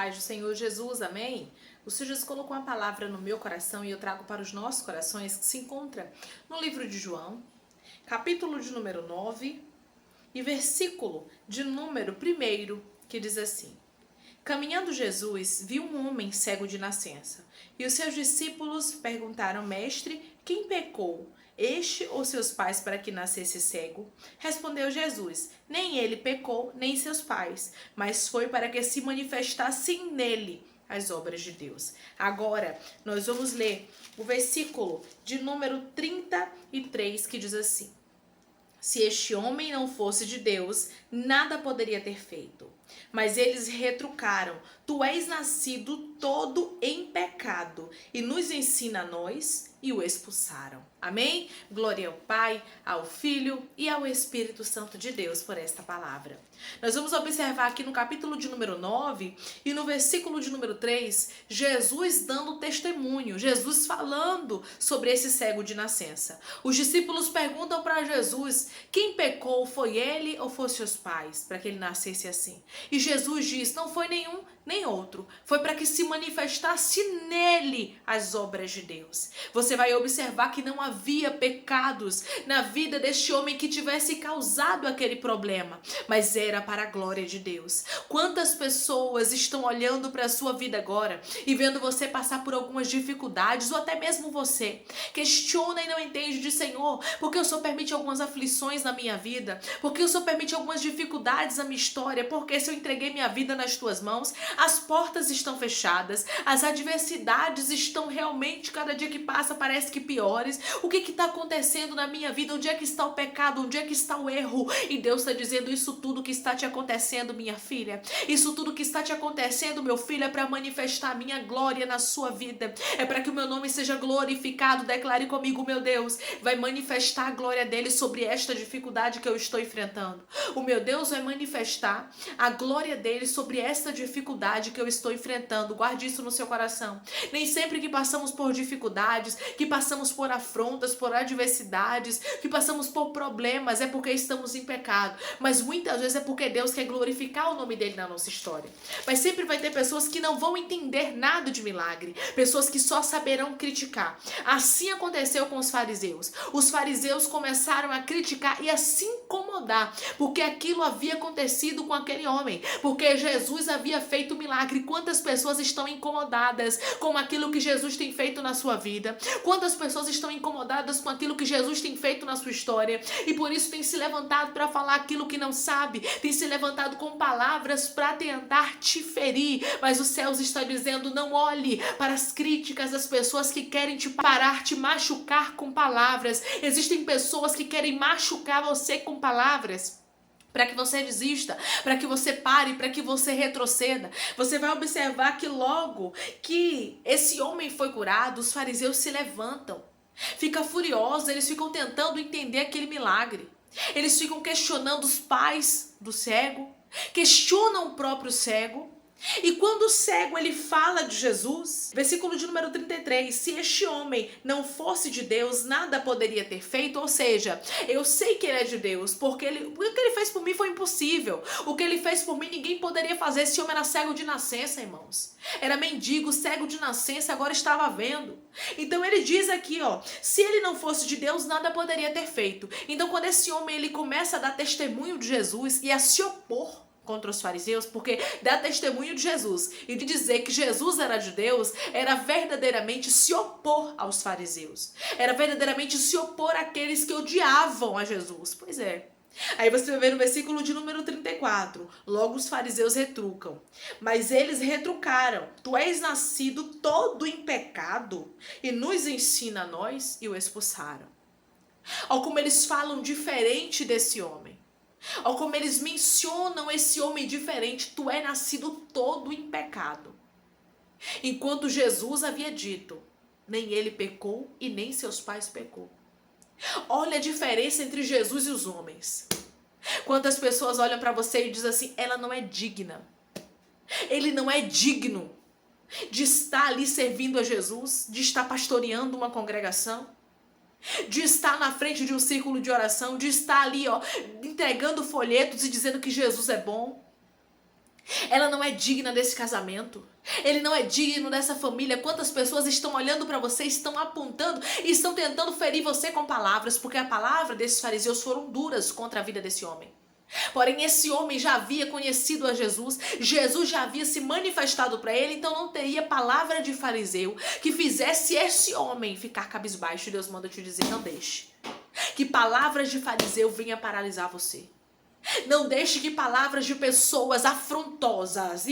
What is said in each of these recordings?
Paz do Senhor Jesus, amém? O Senhor Jesus colocou uma palavra no meu coração e eu trago para os nossos corações, que se encontra no livro de João, capítulo de número 9 e versículo de número 1, que diz assim: Caminhando Jesus, viu um homem cego de nascença, e os seus discípulos perguntaram: Mestre, quem pecou, este ou seus pais, para que nascesse cego? Respondeu Jesus: Nem ele pecou, nem seus pais, mas foi para que se manifestassem nele as obras de Deus. Agora, nós vamos ler o versículo de número 33, que diz assim: Se este homem não fosse de Deus, nada poderia ter feito. Mas eles retrucaram: Tu és nascido todo em pecado, e nos ensina a nós, e o expulsaram. Amém? Glória ao Pai, ao Filho e ao Espírito Santo de Deus por esta palavra. Nós vamos observar aqui no capítulo de número 9 e no versículo de número 3, Jesus dando testemunho, Jesus falando sobre esse cego de nascença. Os discípulos perguntam para Jesus: quem pecou, foi ele ou foram seus pais, para que ele nascesse assim? E Jesus diz: não foi nenhum nem outro, foi para que se manifestasse nele as obras de Deus. Você vai observar que não havia pecados na vida deste homem que tivesse causado aquele problema, mas era para a glória de Deus. Quantas pessoas estão olhando para a sua vida agora e vendo você passar por algumas dificuldades, ou até mesmo você questiona e não entende de: Senhor, por que o Senhor permite algumas aflições na minha vida? Por que o Senhor permite algumas dificuldades na minha história? Porque se eu entreguei minha vida nas tuas mãos, as portas estão fechadas, as adversidades estão realmente, cada dia que passa, parece que piores. O que está acontecendo na minha vida? Onde é que está o pecado? Onde é que está o erro? E Deus está dizendo: isso tudo que está te acontecendo, minha filha, isso tudo que está te acontecendo, meu filho, é para manifestar a minha glória na sua vida, é para que o meu nome seja glorificado. Declare comigo: meu Deus vai manifestar a glória dele sobre esta dificuldade que eu estou enfrentando. O meu Deus vai manifestar a glória dele sobre esta dificuldade que eu estou enfrentando. Guarde isso no seu coração. Nem sempre que passamos por dificuldades, que passamos por afrontas, por adversidades, que passamos por problemas, é porque estamos em pecado. Mas muitas vezes é porque Deus quer glorificar o nome dele na nossa história. Mas sempre vai ter pessoas que não vão entender nada de milagre, pessoas que só saberão criticar. Assim aconteceu com os fariseus. Os fariseus começaram a criticar e a se incomodar, porque aquilo havia acontecido com aquele homem, porque Jesus havia feito milagre. Quantas pessoas estão incomodadas com aquilo que Jesus tem feito na sua vida? Quantas pessoas estão incomodadas com aquilo que Jesus tem feito na sua história? E por isso tem se levantado para falar aquilo que não sabe, tem se levantado com palavras para tentar te ferir. Mas os céus está dizendo: não olhe para as críticas das pessoas que querem te parar, te machucar com palavras. Existem pessoas que querem machucar você com palavras, para que você desista, para que você pare, para que você retroceda. Você vai observar que logo que esse homem foi curado, os fariseus se levantam, ficam furiosos, eles ficam tentando entender aquele milagre. Eles ficam questionando os pais do cego, questionam o próprio cego. E quando o cego ele fala de Jesus, versículo de número 33, se este homem não fosse de Deus, nada poderia ter feito. Ou seja, eu sei que ele é de Deus, porque o que ele fez por mim foi impossível. O que ele fez por mim ninguém poderia fazer. Esse homem era cego de nascença, irmãos. Era mendigo, cego de nascença, agora estava vendo. Então ele diz aqui, se ele não fosse de Deus, nada poderia ter feito. Então quando esse homem ele começa a dar testemunho de Jesus e a se opor contra os fariseus, porque dar testemunho de Jesus e de dizer que Jesus era de Deus, era verdadeiramente se opor aos fariseus, era verdadeiramente se opor àqueles que odiavam a Jesus. Pois é. Aí você vai ver no versículo de número 34, logo os fariseus retrucam, mas eles retrucaram: tu és nascido todo em pecado e nos ensina a nós, e o expulsaram. Olha como eles falam diferente desse homem. Olha como eles mencionam esse homem diferente: tu é nascido todo em pecado. Enquanto Jesus havia dito: nem ele pecou e nem seus pais pecou. Olha a diferença entre Jesus e os homens. Quantas pessoas olham para você e dizem assim: ela não é digna, ele não é digno de estar ali servindo a Jesus, de estar pastoreando uma congregação, de estar na frente de um círculo de oração, de estar ali entregando folhetos e dizendo que Jesus é bom. Ela não é digna desse casamento. Ele não é digno dessa família. Quantas pessoas estão olhando para você, estão apontando e estão tentando ferir você com palavras, porque a palavra desses fariseus foram duras contra a vida desse homem. Porém, esse homem já havia conhecido a Jesus, Jesus já havia se manifestado para ele, então não teria palavra de fariseu que fizesse esse homem ficar cabisbaixo. Deus manda te dizer, não deixe que palavras de fariseu venha paralisar você. Não deixe que palavras de pessoas afrontosas,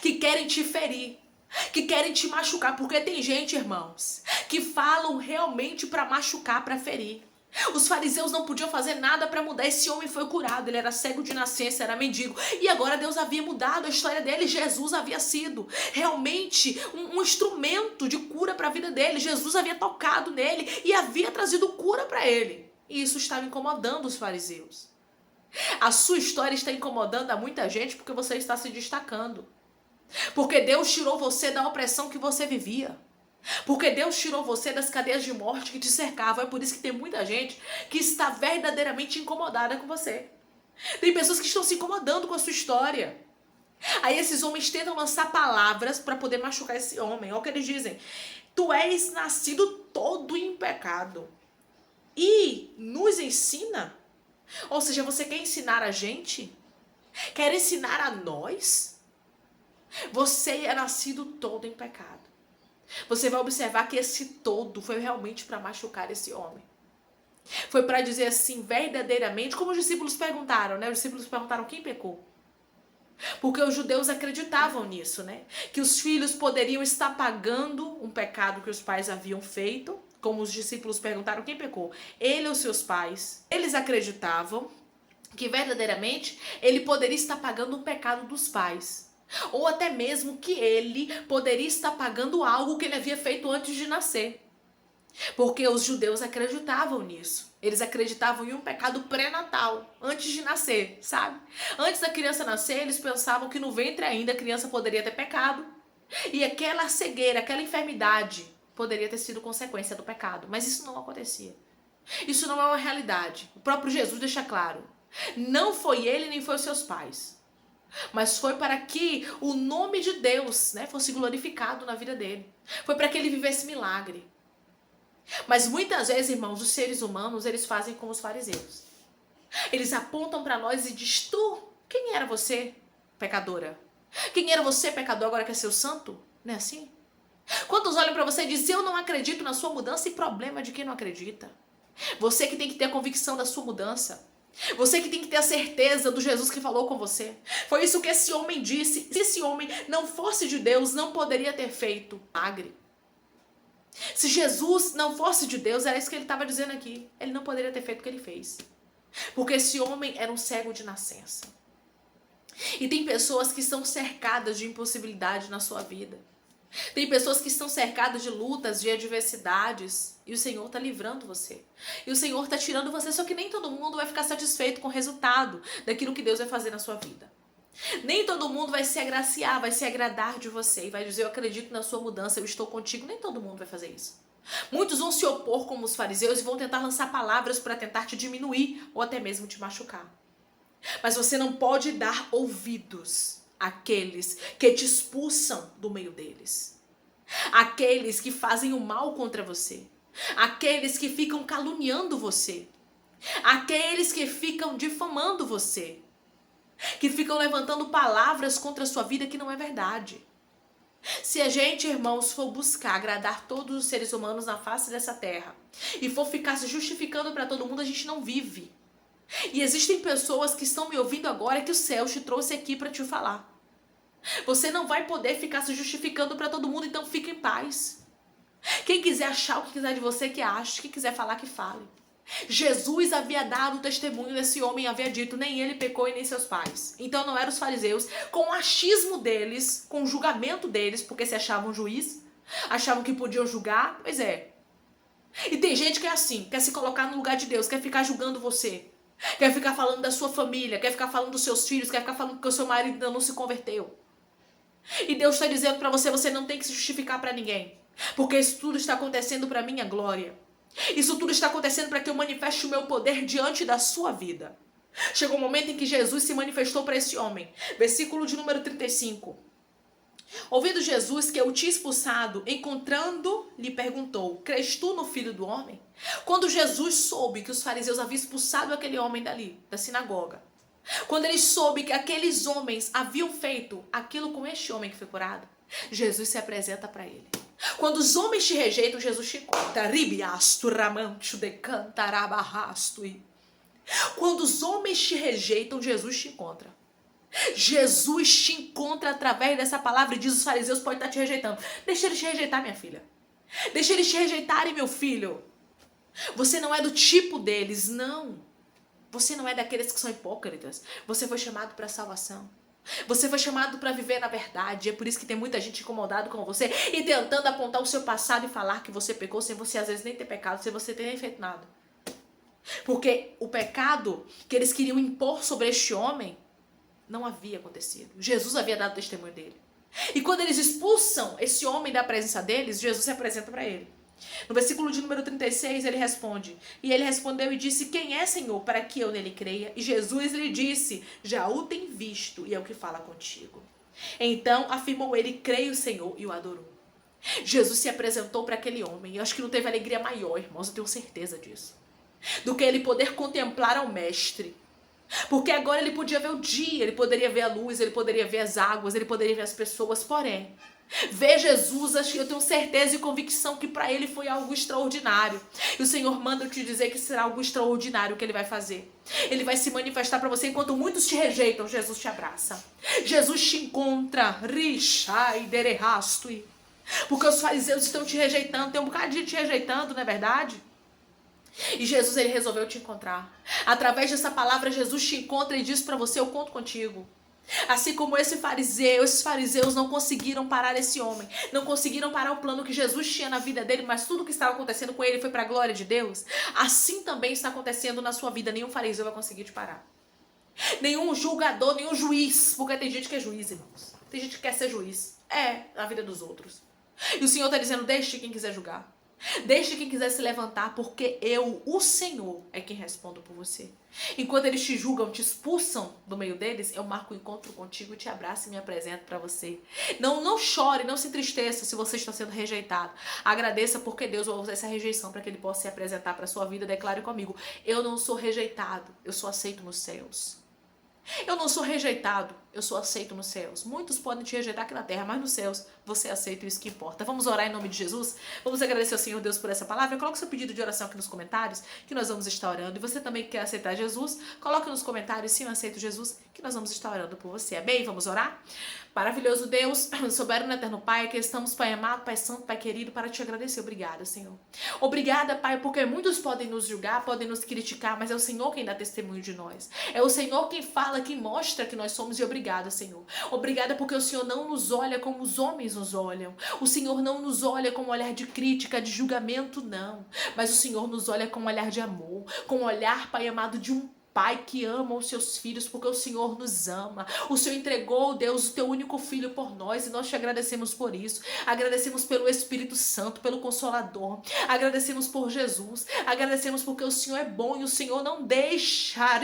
que querem te ferir, que querem te machucar, porque tem gente, irmãos, que falam realmente para machucar, para ferir. Os fariseus não podiam fazer nada para mudar. Esse homem foi curado, ele era cego de nascença, era mendigo, e agora Deus havia mudado a história dele. Jesus havia sido realmente um instrumento de cura para a vida dele. Jesus havia tocado nele e havia trazido cura para ele. E isso estava incomodando os fariseus. A sua história está incomodando a muita gente porque você está se destacando. Porque Deus tirou você da opressão que você vivia. Porque Deus tirou você das cadeias de morte que te cercavam. É por isso que tem muita gente que está verdadeiramente incomodada com você. Tem pessoas que estão se incomodando com a sua história. Aí esses homens tentam lançar palavras para poder machucar esse homem. Olha o que eles dizem. Tu és nascido todo em pecado. E nos ensina? Ou seja, você quer ensinar a gente? Quer ensinar a nós? Você é nascido todo em pecado. Você vai observar que esse todo foi realmente para machucar esse homem. Foi para dizer assim, verdadeiramente, como os discípulos perguntaram, né? Os discípulos perguntaram quem pecou. Porque os judeus acreditavam nisso, né? Que os filhos poderiam estar pagando um pecado que os pais haviam feito. Como os discípulos perguntaram quem pecou, ele ou seus pais. Eles acreditavam que verdadeiramente ele poderia estar pagando um pecado dos pais. Ou até mesmo que ele poderia estar pagando algo que ele havia feito antes de nascer. Porque os judeus acreditavam nisso. Eles acreditavam em um pecado pré-natal, antes de nascer, sabe? Antes da criança nascer, eles pensavam que no ventre ainda a criança poderia ter pecado. E aquela cegueira, aquela enfermidade poderia ter sido consequência do pecado. Mas isso não acontecia. Isso não é uma realidade. O próprio Jesus deixa claro. Não foi ele nem foi os seus pais. Mas foi para que o nome de Deus, né, fosse glorificado na vida dele. Foi para que ele vivesse milagre. Mas muitas vezes, irmãos, os seres humanos, eles fazem como os fariseus. Eles apontam para nós e dizem, tu, quem era você, pecadora? Quem era você, pecador, agora quer ser o santo? Não é assim? Quantos olham para você e dizem, eu não acredito na sua mudança, e problema de quem não acredita? Você que tem que ter a convicção da sua mudança. Você que tem que ter a certeza do Jesus que falou com você. Foi isso que esse homem disse. Se esse homem não fosse de Deus, não poderia ter feito milagre. Se Jesus não fosse de Deus, era isso que ele estava dizendo aqui. Ele não poderia ter feito o que ele fez. Porque esse homem era um cego de nascença. E tem pessoas que estão cercadas de impossibilidade na sua vida. Tem pessoas que estão cercadas de lutas, de adversidades, e o Senhor está livrando você. E o Senhor está tirando você, só que nem todo mundo vai ficar satisfeito com o resultado daquilo que Deus vai fazer na sua vida. Nem todo mundo vai se agraciar, vai se agradar de você e vai dizer, eu acredito na sua mudança, eu estou contigo. Nem todo mundo vai fazer isso. Muitos vão se opor como os fariseus e vão tentar lançar palavras para tentar te diminuir ou até mesmo te machucar. Mas você não pode dar ouvidos àqueles que te expulsam do meio deles. Aqueles que fazem o mal contra você. Aqueles que ficam caluniando você. Aqueles que ficam difamando você. Que ficam levantando palavras contra a sua vida que não é verdade. Se a gente, irmãos, for buscar agradar todos os seres humanos na face dessa terra e for ficar se justificando para todo mundo, a gente não vive. E existem pessoas que estão me ouvindo agora que o céu te trouxe aqui para te falar. Você não vai poder ficar se justificando para todo mundo, então fica em paz. Quem quiser achar o que quiser de você, que ache. Quem quiser falar, que fale. Jesus havia dado o testemunho desse homem, havia dito, nem ele pecou e nem seus pais. Então não eram os fariseus, com o achismo deles, com o julgamento deles, porque se achavam juiz, achavam que podiam julgar, pois é. E tem gente que é assim, quer se colocar no lugar de Deus, quer ficar julgando você, quer ficar falando da sua família, quer ficar falando dos seus filhos, quer ficar falando que o seu marido ainda não se converteu. E Deus está dizendo para você, você não tem que se justificar para ninguém, porque isso tudo está acontecendo para minha glória. Isso tudo está acontecendo para que eu manifeste o meu poder diante da sua vida. Chegou o momento em que Jesus se manifestou para esse homem. Versículo de número 35. Ouvindo Jesus que eu tinha expulsado, encontrando, lhe perguntou: crês tu no Filho do Homem? Quando Jesus soube que os fariseus haviam expulsado aquele homem dali, da sinagoga, quando ele soube que aqueles homens haviam feito aquilo com este homem que foi curado, Jesus se apresenta para ele. Quando os homens te rejeitam, Jesus te conta. Quando os homens te rejeitam, Jesus te encontra. Jesus te encontra através dessa palavra e diz: os fariseus podem estar te rejeitando. Deixa eles te rejeitar, minha filha. Deixa eles te rejeitarem, meu filho. Você não é do tipo deles, não. Você não é daqueles que são hipócritas. Você foi chamado para a salvação. Você foi chamado para viver na verdade. É por isso que tem muita gente incomodada com você e tentando apontar o seu passado e falar que você pecou sem você às vezes nem ter pecado, sem você ter nem feito nada. Porque o pecado que eles queriam impor sobre este homem não havia acontecido. Jesus havia dado testemunho dele. E quando eles expulsam esse homem da presença deles, Jesus se apresenta para ele. No versículo de número 36, ele responde. E ele respondeu e disse: quem é, Senhor, para que eu nele creia? E Jesus lhe disse: já o tem visto e é o que fala contigo. Então afirmou ele: creio, Senhor, e o adorou. Jesus se apresentou para aquele homem. E eu acho que não teve alegria maior, irmãos, eu tenho certeza disso, do que ele poder contemplar ao mestre. Porque agora ele podia ver o dia, ele poderia ver a luz, ele poderia ver as águas, ele poderia ver as pessoas. Porém, ver Jesus, eu tenho certeza e convicção que para ele foi algo extraordinário. E o Senhor manda eu te dizer que será algo extraordinário que ele vai fazer. Ele vai se manifestar para você. Enquanto muitos te rejeitam, Jesus te abraça. Jesus te encontra. Porque os fariseus estão te rejeitando. Tem um bocado de gente te rejeitando, não é verdade? E Jesus, ele resolveu te encontrar. Através dessa palavra, Jesus te encontra e diz para você: eu conto contigo. Assim como esses fariseus não conseguiram parar esse homem, não conseguiram parar o plano que Jesus tinha na vida dele, mas tudo que estava acontecendo com ele foi para a glória de Deus. Assim também está acontecendo na sua vida. Nenhum fariseu vai conseguir te parar. Nenhum julgador, nenhum juiz. Porque tem gente que é juiz, irmãos. Tem gente que quer ser juiz. Na vida dos outros. E o Senhor está dizendo: deixe quem quiser julgar. Deixe quem quiser se levantar, porque eu, o Senhor, é quem respondo por você. Enquanto eles te julgam, te expulsam do meio deles, eu marco o encontro contigo, te abraço e me apresento para você. Não chore, não se entristeça se você está sendo rejeitado. Agradeça, porque Deus vai usar essa rejeição para que ele possa se apresentar para a sua vida. Declare comigo: eu não sou rejeitado, eu sou aceito nos céus. Eu não sou rejeitado, eu sou aceito nos céus. Muitos podem te rejeitar aqui na terra, mas nos céus você é aceito, isso que importa. Vamos orar em nome de Jesus? Vamos agradecer ao Senhor Deus por essa palavra. Coloque seu pedido de oração aqui nos comentários, que nós vamos estar orando. E você também que quer aceitar Jesus, coloque nos comentários: sim, eu aceito Jesus, que nós vamos estar orando por você. Amém? Vamos orar? Maravilhoso Deus, soberano eterno Pai, que estamos, Pai amado, Pai santo, Pai querido, para te agradecer. Obrigada, Senhor. Obrigada, Pai, porque muitos podem nos julgar, podem nos criticar, mas é o Senhor quem dá testemunho de nós. É o Senhor quem fala, quem mostra que nós somos. E obrigada, Senhor. Obrigada porque o Senhor não nos olha como os homens nos olham. O Senhor não nos olha com um olhar de crítica, de julgamento, não. Mas o Senhor nos olha com um olhar de amor, com um olhar, Pai amado, de um Pai que ama os seus filhos, porque o Senhor nos ama. O Senhor entregou, Deus, o teu único filho por nós, e nós te agradecemos por isso. Agradecemos pelo Espírito Santo, pelo Consolador. Agradecemos por Jesus. Agradecemos porque o Senhor é bom e o Senhor não deixa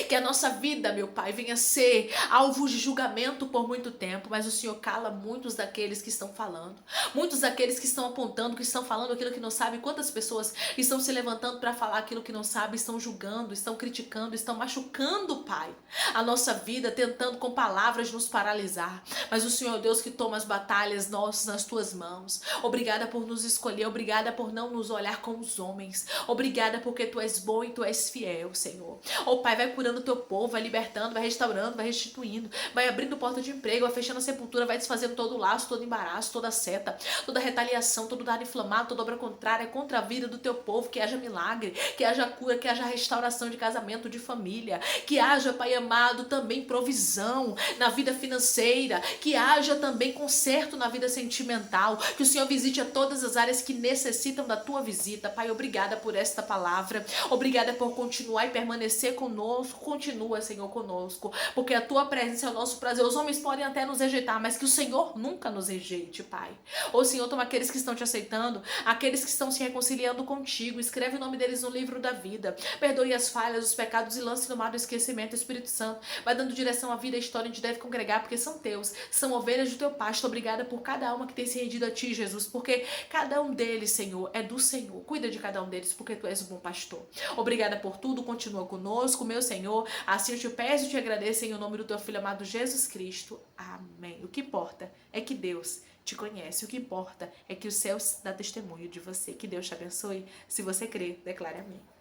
que a nossa vida, meu Pai, venha ser alvo de julgamento por muito tempo, mas o Senhor cala muitos daqueles que estão falando, muitos daqueles que estão apontando, que estão falando aquilo que não sabe. Quantas pessoas estão se levantando para falar aquilo que não sabe, estão julgando, estão criticando, estão machucando, Pai, a nossa vida, tentando com palavras nos paralisar. Mas o Senhor é Deus que toma as batalhas nossas nas tuas mãos. Obrigada por nos escolher, obrigada por não nos olhar como os homens, obrigada porque tu és bom e tu és fiel, Senhor. Oh Pai, vai curando o teu povo, vai libertando, vai restaurando, vai restituindo, vai abrindo porta de emprego, vai fechando a sepultura, vai desfazendo todo o laço, todo embaraço, toda seta, toda retaliação, todo dado inflamado, toda obra contrária contra a vida do teu povo. Que haja milagre, que haja cura, que haja restauração de casamento, de família, que haja, Pai amado, também provisão na vida financeira, que haja também conserto na vida sentimental, que o Senhor visite a todas as áreas que necessitam da tua visita. Pai, obrigada por esta palavra, obrigada por continuar e permanecer conosco conosco, continua, Senhor, conosco, porque a tua presença é o nosso prazer. Os homens podem até nos rejeitar, mas que o Senhor nunca nos rejeite, Pai. Ô Senhor, toma aqueles que estão te aceitando, aqueles que estão se reconciliando contigo, escreve o nome deles no livro da vida, perdoe as falhas, os pecados e lance no mar do esquecimento. Espírito Santo, vai dando direção à vida e à história onde deve congregar, porque são teus, são ovelhas do teu pasto. Obrigada por cada alma que tem se rendido a ti, Jesus, porque cada um deles, Senhor, é do Senhor. Cuida de cada um deles, porque tu és o bom pastor. Obrigada por tudo, continua conosco, meu Senhor. Assim eu te peço e te agradeço em nome do teu Filho amado Jesus Cristo. Amém. O que importa é que Deus te conhece. O que importa é que os céus dão testemunho de você. Que Deus te abençoe. Se você crê, declare amém.